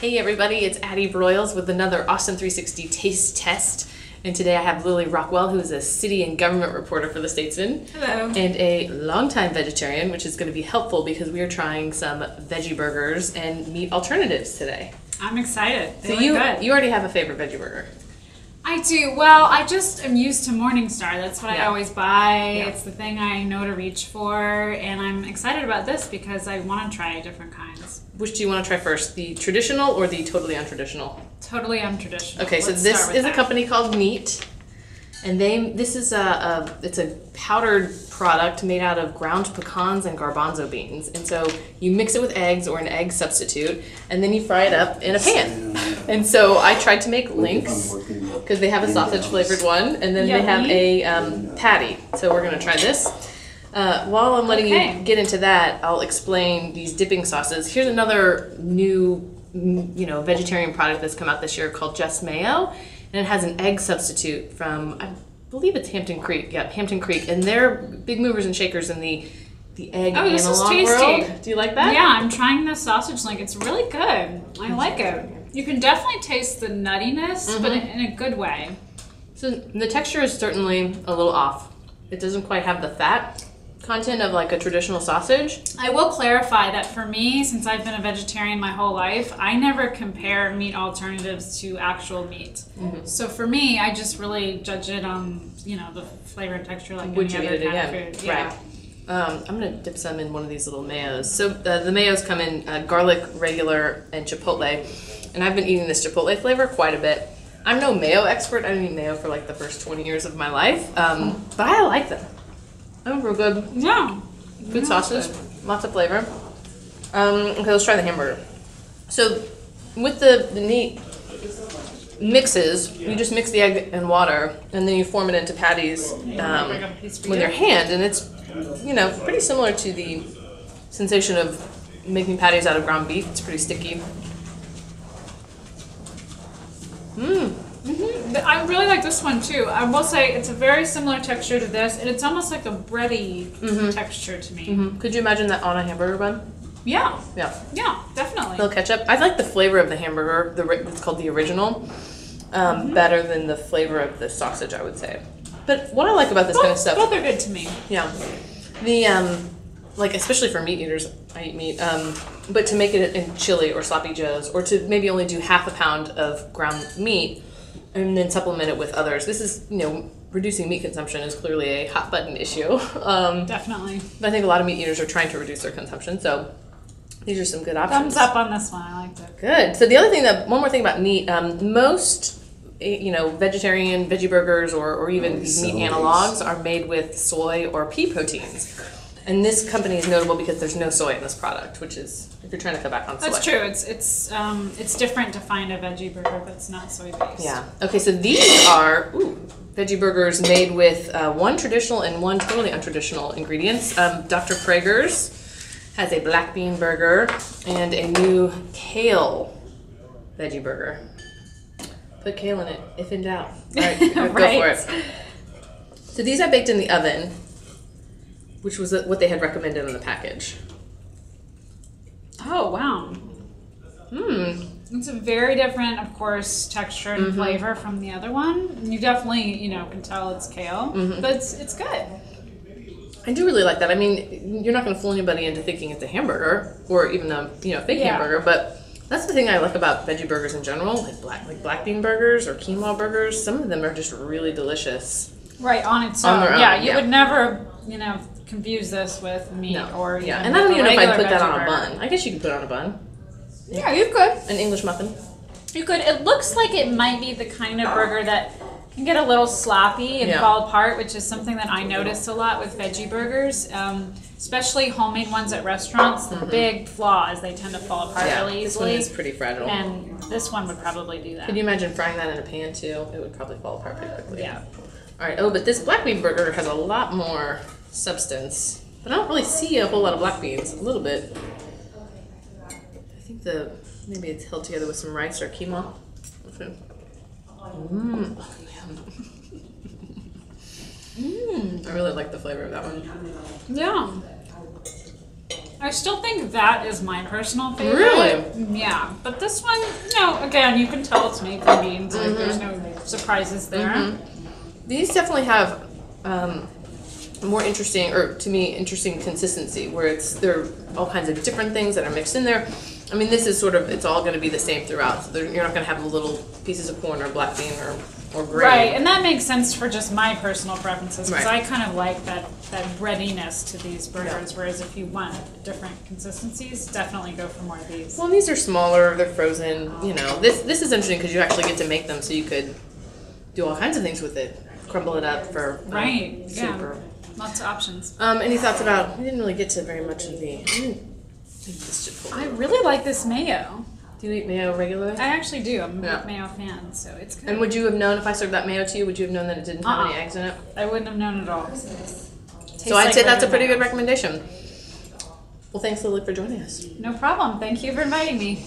Hey everybody, it's Addie Broyles with another Austin360 taste test. And today I have Lilly Rockwell, who is a city and government reporter for the Statesman. Hello. And a longtime vegetarian, which is going to be helpful because we are trying some veggie burgers and meat alternatives today. I'm excited. They So look good. you already have a favorite veggie burger. I do. Well, I just am used to Morningstar. That's what I Yeah. always buy. Yeah. It's the thing I know to reach for. And I'm excited about this because I want to try different kinds. Which do you want to try first, the traditional or the totally untraditional? Totally untraditional. Okay, so Let's this start with is a that. company called Meat, and this is it's a powdered product made out of ground pecans and garbanzo beans, and so you mix it with eggs or an egg substitute, and then you fry it up in a pan. And so I tried to make links because they have a sausage flavored one, and then they have a patty. So we're gonna try this. While I'm letting you get into that, I'll explain these dipping sauces. Here's another new, vegetarian product that's come out this year called Just Mayo, and it has an egg substitute from, I believe it's Hampton Creek. Yeah, Hampton Creek, and they're big movers and shakers in the egg Oh, this is analog tasty. world. Do you like that? Yeah, I'm trying this sausage link. It's really good. I like it. You can definitely taste the nuttiness, but in a good way. So the texture is certainly a little off. It doesn't quite have the fat content of like a traditional sausage. I will clarify that for me, since I've been a vegetarian my whole life, I never compare meat alternatives to actual meat. So for me, I just really judge it on, the flavor and texture like Would any you other eat it kind again? of food. Yeah. Right. I'm gonna dip some in one of these little mayos. So the mayos come in garlic, regular, and chipotle. And I've been eating this chipotle flavor quite a bit. I'm no mayo expert. I didn't eat mayo for like the first 20 years of my life. But I like them. I think we're good. Yeah. Good sausage, lots of flavor. Okay, let's try the hamburger. So with the meat mixes, you just mix the egg and water, and then you form it into patties with your hand, and it's pretty similar to the sensation of making patties out of ground beef. It's pretty sticky. I really like this one too. I will say it's a very similar texture to this, and it's almost like a bready texture to me. Could you imagine that on a hamburger bun? Yeah. Yeah. Yeah, definitely. A little ketchup. I like the flavor of the hamburger. It's called the original. Better than the flavor of the sausage, I would say. But what I like about this kind of stuff, Both are good to me. yeah, the like especially for meat eaters, I eat meat. But to make it in chili or sloppy joes, or to maybe only do half a pound of ground meat, and then supplement it with others. This is reducing meat consumption is clearly a hot button issue. Definitely. But I think a lot of meat eaters are trying to reduce their consumption. So these are some good options. Thumbs up on this one. I liked it. Good. So the other thing one more thing about meat, most vegetarian veggie burgers or even these meat analogs are made with soy or pea proteins. And this company is notable because there's no soy in this product, which is if you're trying to cut back on soy. That's true. It's different to find a veggie burger that's not soy based. Yeah. Okay, so these are veggie burgers made with one traditional and one totally untraditional ingredients. Dr. Praeger's has a black bean burger and a new kale veggie burger. Put kale in it, if in doubt. All right, go for it. So these I baked in the oven, which was what they had recommended on the package. Oh, wow. It's a very different, of course, texture and flavor from the other one. You definitely, can tell it's kale, but it's good. I do really like that. I mean, you're not going to fool anybody into thinking it's a hamburger or even a fake hamburger, but that's the thing I like about veggie burgers in general, like black bean burgers or quinoa burgers. Some of them are just really delicious. Right, on its own. their own, Yeah, you would never, confuse this with meat or yeah, even and I don't even know if I'd put that regular on a veggie bun. I guess you could put it on a bun. Yeah, you could. An English muffin. You could. It looks like it might be the kind of burger that can get a little sloppy and Yeah. fall apart, which is something that I noticed a lot with veggie burgers, especially homemade ones at restaurants. The big flaw is they tend to fall apart really this one easily. is pretty fragile. And this one would probably do that. Could you imagine frying that in a pan too? It would probably fall apart pretty quickly. Yeah. All right. Oh, but this black bean burger has a lot more substance. But I don't really see a whole lot of black beans. A little bit. I think maybe it's held together with some rice or quinoa. Okay. I really like the flavor of that one. Yeah. I still think that is my personal favorite. Really? Yeah. But this one, again, you can tell it's made from beans. Like, there's no surprises there. These definitely have more interesting, or to me, interesting consistency, where there are all kinds of different things that are mixed in there. I mean, this is sort of, it's all going to be the same throughout. So you're not going to have little pieces of corn or black bean or grain. Right, and that makes sense for just my personal preferences, because Right. I kind of like that breadiness to these burgers, whereas if you want different consistencies, definitely go for more of these. Well, these are smaller, they're frozen, This is interesting because you actually get to make them, so you could do all kinds of things with it. Crumble it up for Right, soup. yeah. Lots of options. Any thoughts about, we didn't really get to very much of the, I really like this mayo. Do you eat mayo regularly? I actually do. I'm a Yeah. big mayo fan, so it's good. And would you have known, if I served that mayo to you, would you have known that it didn't have any eggs in it? I wouldn't have known at all. So I'd say that's a pretty good recommendation. Well, thanks, Lily, for joining us. No problem. Thank you for inviting me.